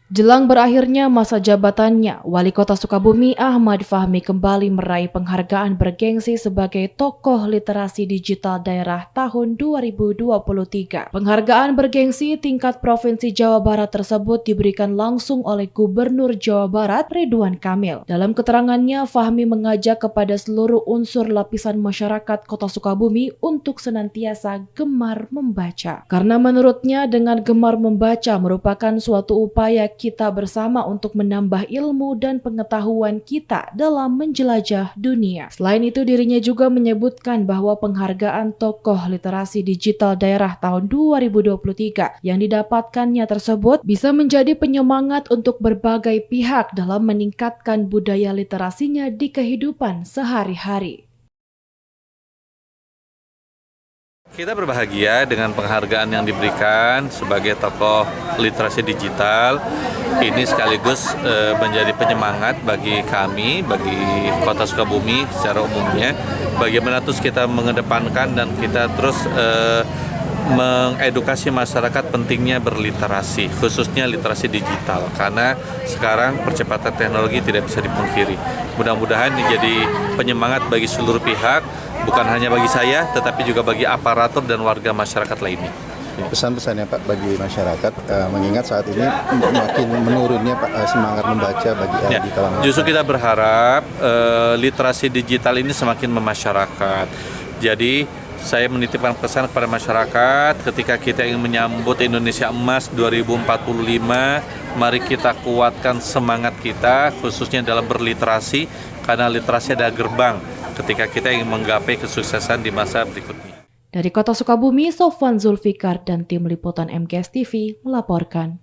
Jelang berakhirnya masa jabatannya, Wali Kota Sukabumi Ahmad Fahmi kembali meraih penghargaan bergengsi sebagai tokoh literasi digital daerah tahun 2023. Penghargaan bergengsi tingkat Provinsi Jawa Barat tersebut diberikan langsung oleh Gubernur Jawa Barat Ridwan Kamil. Dalam keterangannya, Fahmi mengajak kepada seluruh unsur lapisan masyarakat Kota Sukabumi untuk senantiasa gemar membaca. Karena menurutnya dengan gemar membaca merupakan suatu upaya kita bersama untuk menambah ilmu dan pengetahuan kita dalam menjelajah dunia. Selain itu, dirinya juga menyebutkan bahwa penghargaan tokoh literasi digital daerah tahun 2023 yang didapatkannya tersebut bisa menjadi penyemangat untuk berbagai pihak dalam meningkatkan budaya literasinya di kehidupan sehari-hari. Kita berbahagia dengan penghargaan yang diberikan sebagai tokoh literasi digital. Ini sekaligus menjadi penyemangat bagi kami, bagi Kota Sukabumi secara umumnya. Bagaimana terus kita mengedepankan dan kita terus mengedukasi masyarakat pentingnya berliterasi, khususnya literasi digital, karena sekarang percepatan teknologi tidak bisa dipungkiri. Mudah-mudahan ini jadi penyemangat bagi seluruh pihak, bukan hanya bagi saya, tetapi juga bagi aparatur dan warga masyarakat lainnya. Pesan-pesannya Pak bagi masyarakat, mengingat saat ini makin menurunnya Pak semangat membaca bagi di kalangan. Justru kita berharap literasi digital ini semakin memasyarakat. Jadi saya menitipkan pesan kepada masyarakat ketika kita ingin menyambut Indonesia Emas 2045, mari kita kuatkan semangat kita khususnya dalam berliterasi, karena literasi adalah gerbang ketika kita ingin menggapai kesuksesan di masa berikutnya. Dari Kota Sukabumi, Sofwan Zulfikar dan tim liputan MKS TV melaporkan.